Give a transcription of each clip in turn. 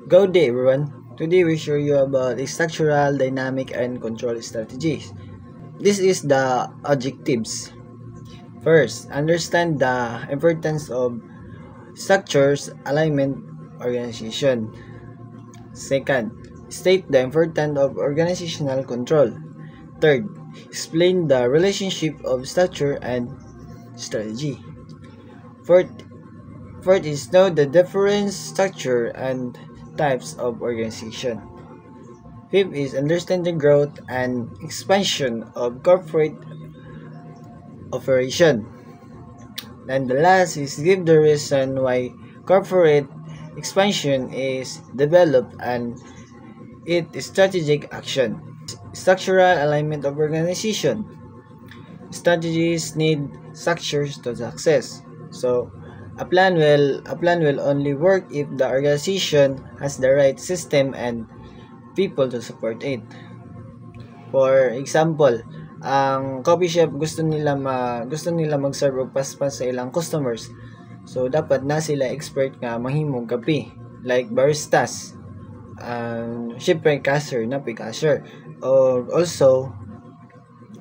Good day everyone. Today we show you about the structural, dynamic, and control strategies. This is the objectives. First, understand the importance of structures, alignment, organization. Second, state the importance of organizational control. Third, explain the relationship of structure and strategy. Fourth, is know the different structure and types of organization. Fifth is understand the growth and expansion of corporate operation. And the last is give the reason why corporate expansion is developed and it is strategic action. Structural alignment of organization. Strategies need structures to success. So a plan will only work if the organization has the right system and people to support it. For example, ang coffee shop gusto nila mag-serve og paspas sa ilang customers. So dapat na sila expert nga mahimong kape like baristas. Syempre cashier na cashier. Or also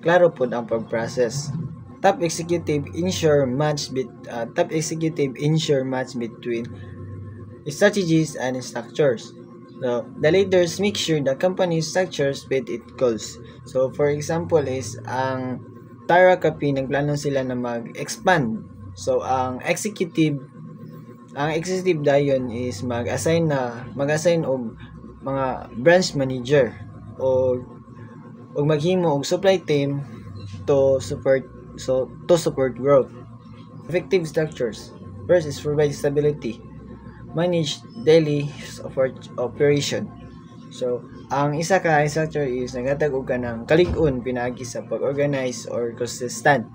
klaro pod ang pag-process. Top executive ensure match between strategies and structures. So, the leaders make sure the company structures fit its goals. So, for example is ang Tara Cafe nagplano sila na mag-expand. So, ang executive dayon is mag-assign og mga branch manager o maghimo og supply team to support growth. Effective structures. First is provide stability. Manage daily operation. So, ang isa ka structure is nagatag og kanang kalig-on pinaagi sa pag-organize or consistent.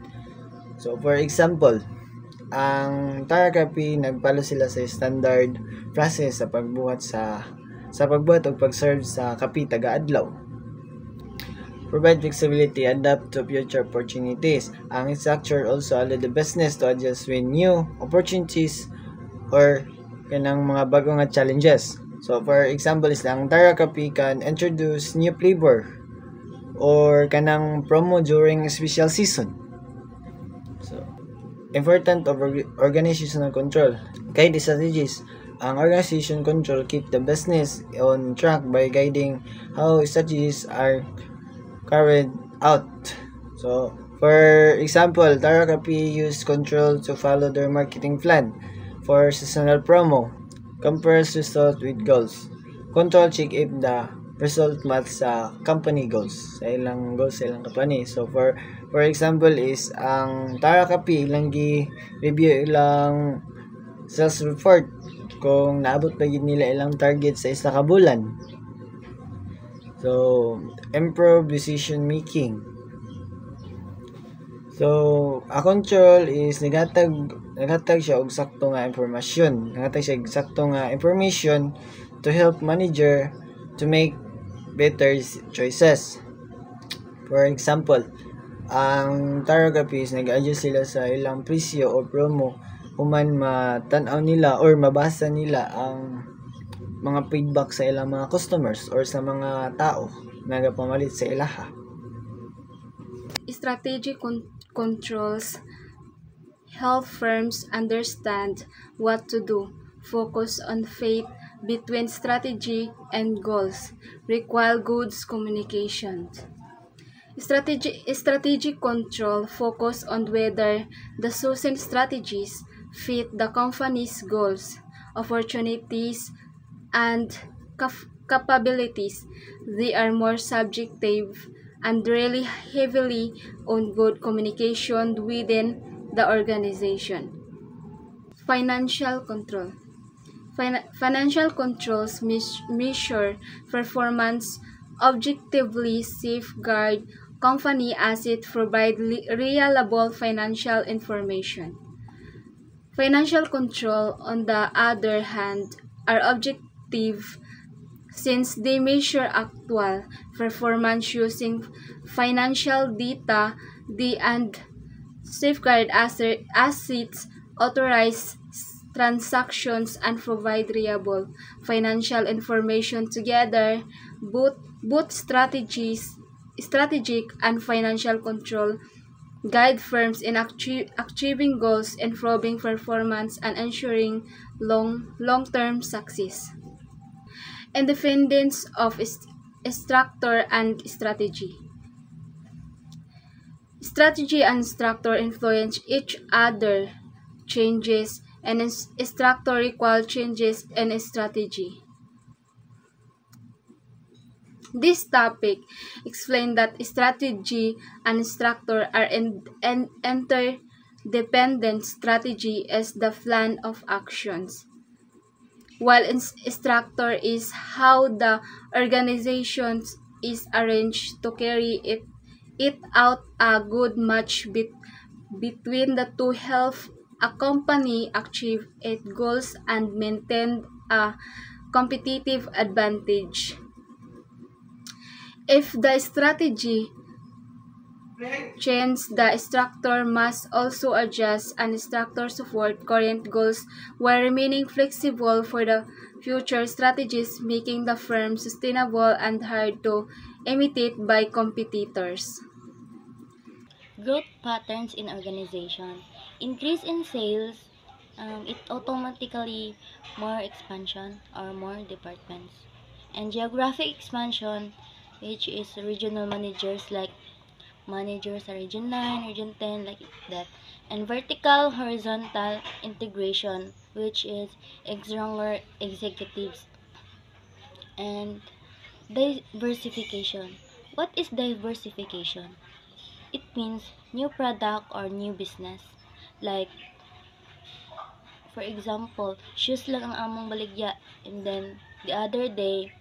So, for example, ang Tara Cafe nagpalo sila sa standard process sa pagbuhat og pag-serve sa kape taga-adlaw. Provide flexibility, adapt to future opportunities. Ang structure also allow the business to adjust when new opportunities or kanang mga bago nga challenges. So, for example, is ang Tara Cafe can introduce new flavor or kanang promo during special season. So, important of organizational control. Guide strategies. Ang organization control keep the business on track by guiding how strategies are carried out. So, for example, Tara Cafe use control to follow their marketing plan for seasonal promo. Compares result with goals. Control check if the result match sa company goals. Sa ilang goals sa ilang company. So, for example is ang Tara Cafe ilang gi-review ilang sales report kung naabot pa gid nila ilang target sa isa ka bulan. So, improve decision making. So, a control is nagatag siya og sakto nga information. To help manager to make better choices. For example, ang Tara Cafe is nag-adjust sila sa ilang presyo o promo human matan-aw nila or mabasa nila ang mga feedback sa ilang mga customers or sa mga tao na nagapamalit sa ilaha. Strategic controls help firms understand what to do, focus on faith between strategy and goals, require good communication. Strategic control focus on whether the chosen strategies fit the company's goals, opportunities, and capabilities. They are more subjective and rely heavily on good communication within the organization. Financial control. Financial controls measure performance objectively, safeguard company assets, provide reliable financial information. Financial control, on the other hand, are objective since they measure actual performance using financial data and safeguard assets, authorize transactions and provide reliable financial information together. Both strategic and financial control guide firms in achieving goals, improving performance, and ensuring long-term success. Independence of structure and strategy. Strategy and structure influence each other. Changes and structure equal changes in strategy. This topic explains that strategy and structure are interdependent. Strategy is the plan of actions, while structure is how the organization is arranged to carry it out. A good match between the two help a company achieve its goals and maintain a competitive advantage. If the strategy changes, the structure must also adjust, and structure support current goals while remaining flexible for the future strategies, making the firm sustainable and hard to imitate by competitors. Growth patterns in organization. Increase in sales, it automatically more expansion or more departments. And geographic expansion, which is regional managers like managers are region 9, region 10, like that. And vertical horizontal integration, which is stronger executives. And diversification. What is diversification? It means new product or new business. Like, for example, shoes lang ang among baligya. And then, the other day,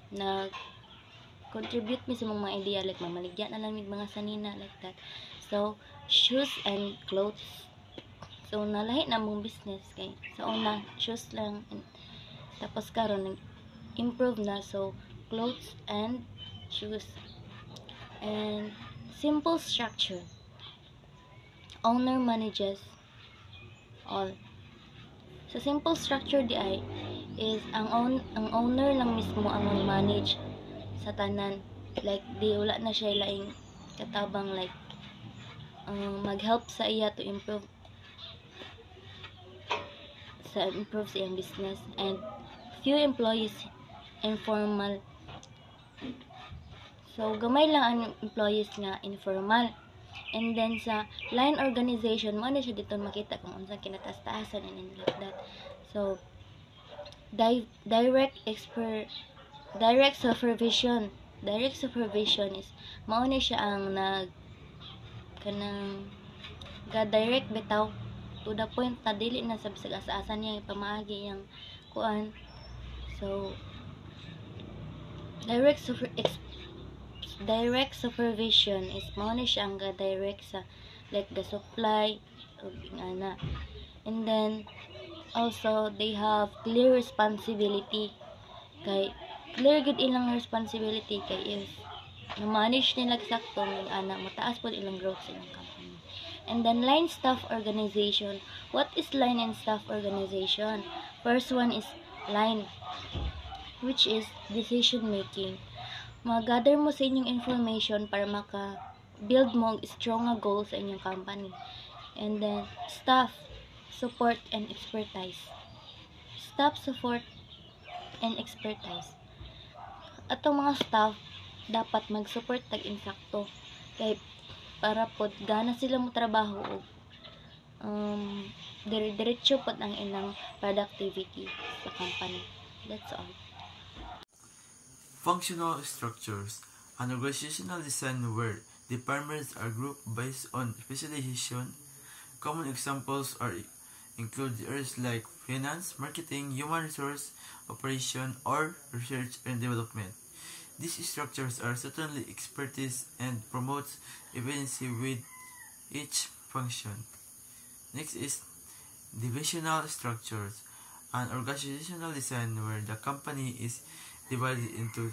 contribute mi sa mga idea. Like, mamaligya na lang mga sanina. Like that. So, shoes and clothes. So, nalahi na mong business. Kay, sa una, shoes lang. And, tapos karon nag-improve na. So, clothes and shoes. And, simple structure. Owner manages all. Sa simple structure di ay is ang owner lang mismo ang manage sa tanan. Like di wala na siya laing katabang like mag-help sa iya to improve sa iyang business. And few employees, informal. So gamay lang ang employees nga informal. And then sa line organization, mo na siya dito makita kung unsang kinatas-taasan and like that. So direct supervision. Direct supervision is mao ni siya ang ga-direct bitaw to the point na dili na sa bisag asa-asa niya ipamaagi yang kuan. So direct supervision is mao ni siya ang ga-direct sa like the supply of ana. And then also they have clear responsibility. Kay clear gud ilang responsibility kay if na-manage nila sakto ng ana mataas pod ilang growth sa ilang company. And then line staff organization. What is line and staff organization? First one is line, which is decision making. Mag-gather mo sa inyong information para maka-build mo strong nga goals sa inyong company. And then, staff, support, and expertise. Staff, support, and expertise. Atong mga staff, dapat mag-support tag-insakto. Kaya, para pod, gana sila mo trabaho o dire-diretso pod ang ilang productivity sa company. That's all. Functional structures, an organizational design where departments are grouped based on specialization. Common examples include areas like finance, marketing, human resource, operation, or research and development. These structures are certainly expertise and promotes efficiency with each function. Next is divisional structures, an organizational design where the company is divided into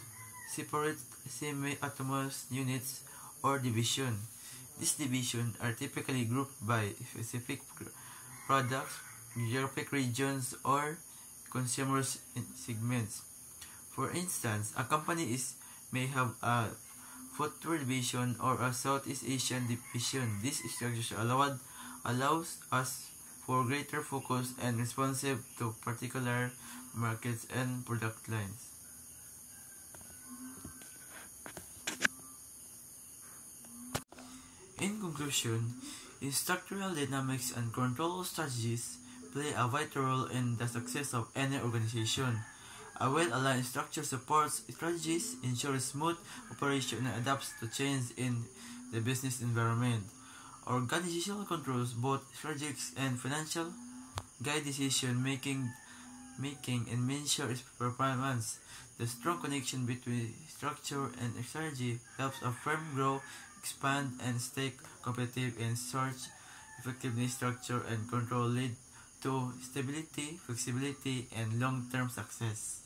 separate semi-autonomous units or division. These divisions are typically grouped by specific products, geographic regions, or consumer segments. For instance, a company may have a footwear division or a Southeast Asian division. This structure allows us for greater focus and responsive to particular markets and product lines. In conclusion, structural dynamics and control strategies play a vital role in the success of any organization. A well-aligned structure supports strategies, ensures smooth operation, and adapts to change in the business environment. Organizational controls, both strategic and financial, guide decision making and ensure performance. The strong connection between structure and strategy helps a firm grow, expand, and stay competitive. In search effectiveness, structure and control lead to stability, flexibility, and long-term success.